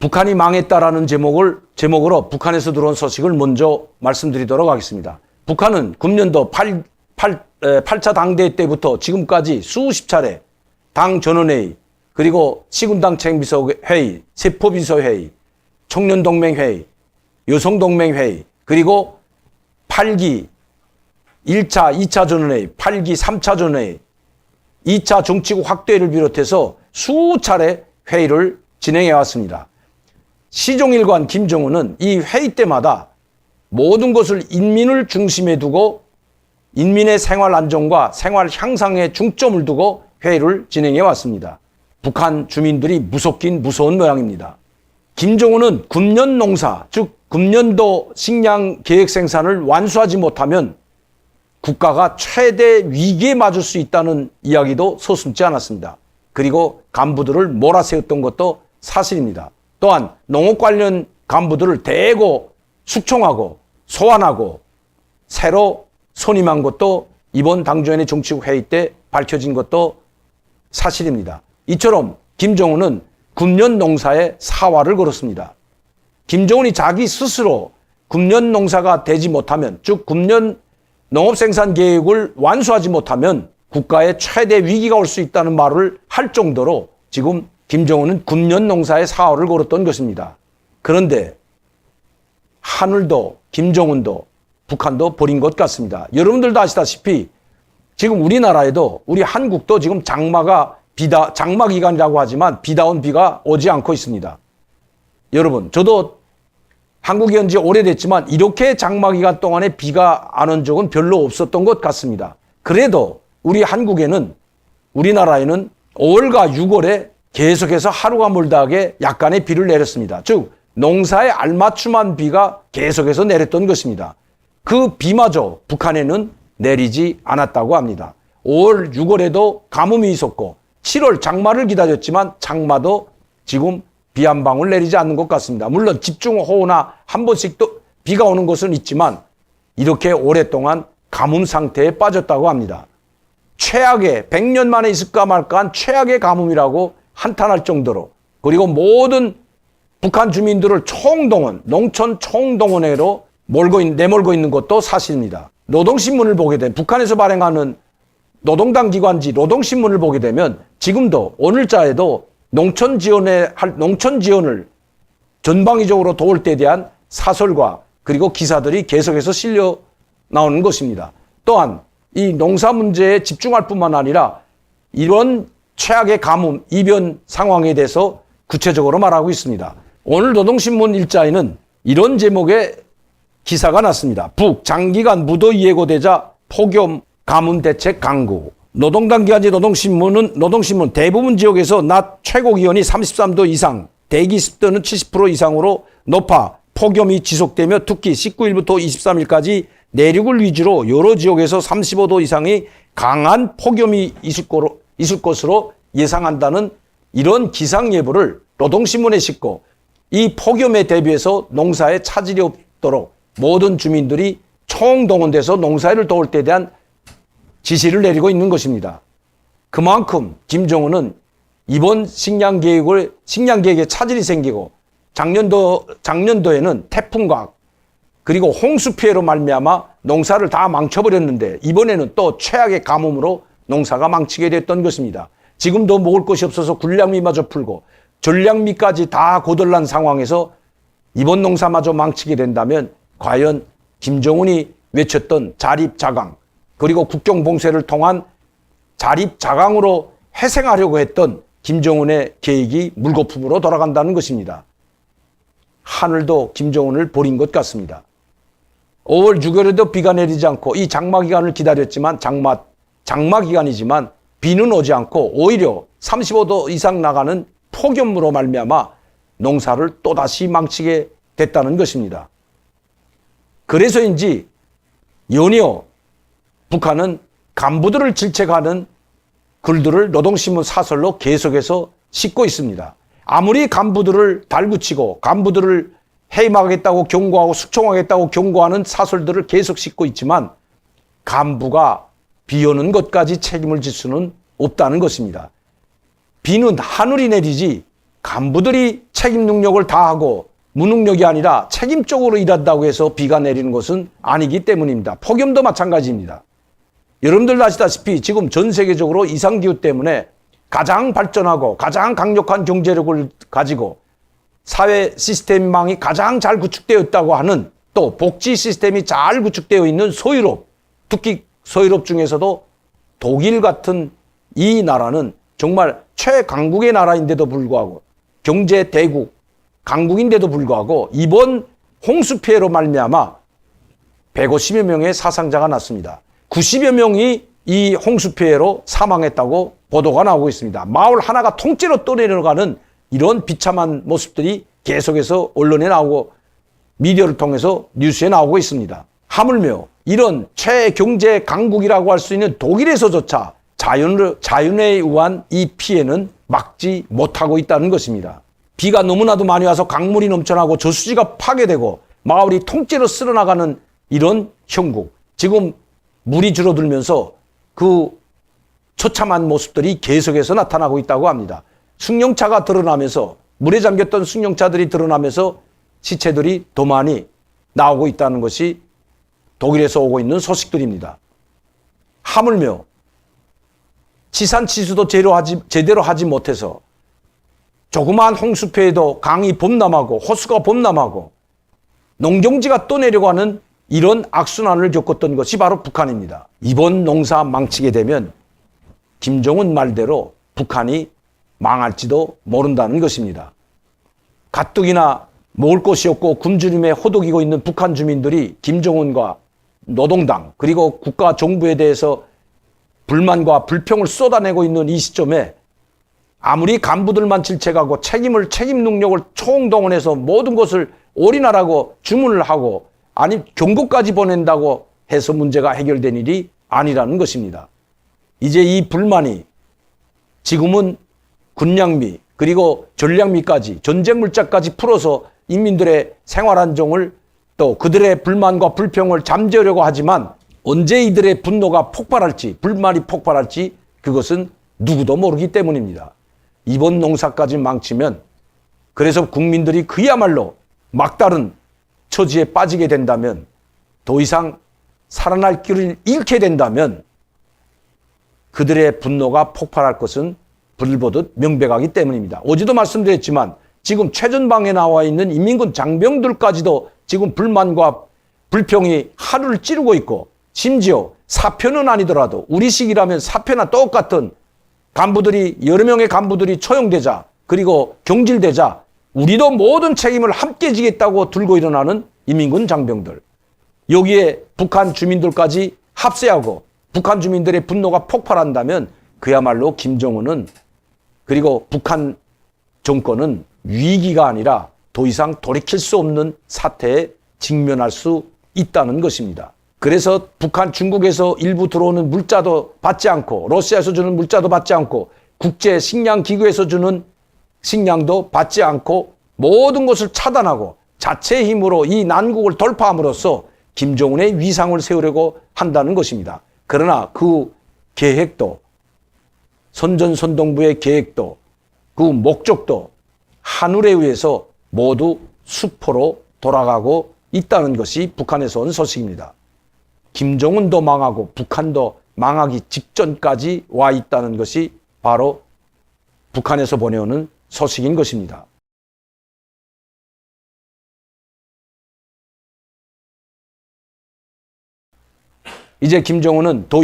북한이 망했다라는 제목으로 북한에서 들어온 소식을 먼저 말씀드리도록 하겠습니다. 북한은 금년도 8차 당대회 때부터 지금까지 수십 차례 당 전원회의, 그리고 시군당 책임비서회의, 세포비서회의, 청년동맹회의, 여성동맹회의, 그리고 8기 1차, 2차 전원회의, 8기 3차 전원회의, 2차 정치국 확대를 비롯해서 수차례 회의를 진행해 왔습니다. 시종일관 김정은은 이 회의 때마다 모든 것을 인민을 중심에 두고 인민의 생활 안정과 생활 향상에 중점을 두고 회의를 진행해 왔습니다. 북한 주민들이 무섭긴 무서운 모양입니다. 김정은은 금년 농사, 즉 금년도 식량 계획 생산을 완수하지 못하면 국가가 최대 위기에 맞을 수 있다는 이야기도 서슴지 않았습니다. 그리고 간부들을 몰아세웠던 것도 사실입니다. 또한 농업 관련 간부들을 대거 숙청하고 소환하고 새로 선임한 것도 이번 당주연의 정치국 회의 때 밝혀진 것도 사실입니다. 이처럼 김정은은 금년 농사에 사활을 걸었습니다. 김정은이 자기 스스로 금년 농사가 되지 못하면, 즉 금년 농업생산 계획을 완수하지 못하면 국가에 최대 위기가 올 수 있다는 말을 할 정도로 지금 김정은은 금년 농사에 사활을 걸었던 것입니다. 그런데 하늘도 김정은도 북한도 버린 것 같습니다. 여러분들도 아시다시피 지금 우리나라에도, 우리 한국도 지금 장마 기간이라고 하지만 비다운 비가 오지 않고 있습니다. 여러분, 저도 한국에 온 지 오래됐지만 이렇게 장마 기간 동안에 비가 안 온 적은 별로 없었던 것 같습니다. 그래도 우리 한국에는, 우리나라에는 5월과 6월에 계속해서 하루가 멀다하게 약간의 비를 내렸습니다. 즉 농사에 알맞춤한 비가 계속해서 내렸던 것입니다. 그 비마저 북한에는 내리지 않았다고 합니다. 5월, 6월에도 가뭄이 있었고 7월 장마를 기다렸지만 장마도 지금 비 한 방울 내리지 않는 것 같습니다. 물론 집중호우나 한 번씩 또 비가 오는 것은 있지만 이렇게 오랫동안 가뭄 상태에 빠졌다고 합니다. 최악의, 100년 만에 있을까 말까한 최악의 가뭄이라고 한탄할 정도로, 그리고 모든 북한 주민들을 총동원, 농촌 총동원회로 내몰고 있는 것도 사실입니다. 노동신문을 보게 되면, 북한에서 발행하는 노동당 기관지 노동신문을 보게 되면 지금도 오늘자에도 농촌 지원을 전방위적으로 도울 때에 대한 사설과 그리고 기사들이 계속해서 실려 나오는 것입니다. 또한 이 농사 문제에 집중할 뿐만 아니라 이런 최악의 가뭄, 이변 상황에 대해서 구체적으로 말하고 있습니다. 오늘 노동신문 일자에는 이런 제목의 기사가 났습니다. 북 장기간 무더위 예고되자 폭염 가뭄 대책 강구. 노동당 기관지 노동신문 대부분 지역에서 낮 최고 기온이 33도 이상, 대기 습도는 70% 이상으로 높아 폭염이 지속되며 특히 19일부터 23일까지 내륙을 위주로 여러 지역에서 35도 이상의 강한 폭염이 있을 것으로 예상한다는 이런 기상 예보를 노동신문에 싣고 이 폭염에 대비해서 농사에 차질이 없도록 모든 주민들이 총동원돼서 농사를 도울 때에 대한 지시를 내리고 있는 것입니다. 그만큼 김정은은 이번 식량 계획에 차질이 생기고 작년도에는 태풍과 그리고 홍수 피해로 말미암아 농사를 다 망쳐버렸는데 이번에는 또 최악의 가뭄으로 농사가 망치게 됐던 것입니다. 지금도 먹을 것이 없어서 군량미마저 풀고 전량미까지 다 고달난 상황에서 이번 농사마저 망치게 된다면 과연 김정은이 외쳤던 자립자강, 그리고 국경봉쇄를 통한 자립자강으로 회생하려고 했던 김정은의 계획이 물거품으로 돌아간다는 것입니다. 하늘도 김정은을 버린 것 같습니다. 5월 6월에도 비가 내리지 않고 이 장마 기간을 기다렸지만 장마 기간이지만 비는 오지 않고 오히려 35도 이상 나가는 폭염으로 말미암아 농사를 또다시 망치게 됐다는 것입니다. 그래서인지 연이어 북한은 간부들을 질책하는 글들을 노동신문 사설로 계속해서 싣고 있습니다. 아무리 간부들을 달구치고 간부들을 해임하겠다고 경고하고 숙청하겠다고 경고하는 사설들을 계속 싣고 있지만 간부가 비 오는 것까지 책임을 질 수는 없다는 것입니다. 비는 하늘이 내리지 간부들이 책임을 책임 능력을 다하고 무능력이 아니라 책임적으로 일한다고 해서 비가 내리는 것은 아니기 때문입니다. 폭염도 마찬가지입니다. 여러분들 아시다시피 지금 전 세계적으로 이상기후 때문에 가장 발전하고 가장 강력한 경제력을 가지고 사회 시스템망이 가장 잘 구축되어 있다고 하는, 또 복지 시스템이 잘 구축되어 있는 소유럽, 특히 소유럽 중에서도 독일 같은 이 나라는 정말 최강국의 나라인데도 불구하고, 경제 대국 강국인데도 불구하고 이번 홍수 피해로 말미암아 150여 명의 사상자가 났습니다. 90여 명이 이 홍수 피해로 사망했다고 보도가 나오고 있습니다. 마을 하나가 통째로 떠내려가는 이런 비참한 모습들이 계속해서 언론에 나오고 미디어를 통해서 뉴스에 나오고 있습니다. 하물며 이런 최경제 강국이라고 할 수 있는 독일에서조차 자연에 의한 이 피해는 막지 못하고 있다는 것입니다. 비가 너무나도 많이 와서 강물이 넘쳐나고 저수지가 파괴되고 마을이 통째로 쓸어나가는 이런 형국, 지금 물이 줄어들면서 그 처참한 모습들이 계속해서 나타나고 있다고 합니다. 승용차가 드러나면서, 물에 잠겼던 승용차들이 드러나면서 시체들이 더 많이 나오고 있다는 것이 독일에서 오고 있는 소식들입니다. 하물며 치산 치수도 제대로 하지 못해서 조그마한 홍수피해도 강이 범람하고 호수가 범람하고 농경지가 떠내려가는 이런 악순환을 겪었던 것이 바로 북한입니다. 이번 농사 망치게 되면 김정은 말대로 북한이 망할지도 모른다는 것입니다. 가뜩이나 먹을 것이 없고 굶주림에 호독이고 있는 북한 주민들이 김정은과 노동당 그리고 국가 정부에 대해서 불만과 불평을 쏟아내고 있는 이 시점에 아무리 간부들만 질책하고 책임 능력을 총동원해서 모든 것을 올인하라고 주문을 하고, 아니 경고까지 보낸다고 해서 문제가 해결된 일이 아니라는 것입니다. 이제 이 불만이 지금은 군량미 그리고 전량미까지, 전쟁 물자까지 풀어서 인민들의 생활 안정을, 또 그들의 불만과 불평을 잠재우려고 하지만 언제 이들의 분노가 폭발할지, 불만이 폭발할지 그것은 누구도 모르기 때문입니다. 이번 농사까지 망치면, 그래서 국민들이 그야말로 막다른 처지에 빠지게 된다면, 더 이상 살아날 길을 잃게 된다면 그들의 분노가 폭발할 것은 불보듯 명백하기 때문입니다. 어제도 말씀드렸지만 지금 최전방에 나와 있는 인민군 장병들까지도 지금 불만과 불평이 하루를 찌르고 있고, 심지어 사표는 아니더라도 우리식이라면 사표나 똑같은 간부들이, 여러 명의 간부들이 처형되자, 그리고 경질되자 우리도 모든 책임을 함께 지겠다고 들고 일어나는 인민군 장병들, 여기에 북한 주민들까지 합세하고 북한 주민들의 분노가 폭발한다면 그야말로 김정은은, 그리고 북한 정권은 위기가 아니라 더 이상 돌이킬 수 없는 사태에 직면할 수 있다는 것입니다. 그래서 북한, 중국에서 일부 들어오는 물자도 받지 않고, 러시아에서 주는 물자도 받지 않고, 국제 식량 기구에서 주는 식량도 받지 않고 모든 것을 차단하고 자체의 힘으로 이 난국을 돌파함으로써 김정은의 위상을 세우려고 한다는 것입니다. 그러나 그 계획도, 선전선동부의 계획도, 그 목적도 하늘에 의해서 모두 수포로 돌아가고 있다는 것이 북한에서 온 소식입니다. 김정은도 망하고 북한도 망하기 직전까지 와 있다는 것이 바로 북한에서 보내오는 소식인 것입니다. 이제 김정은은 더 이상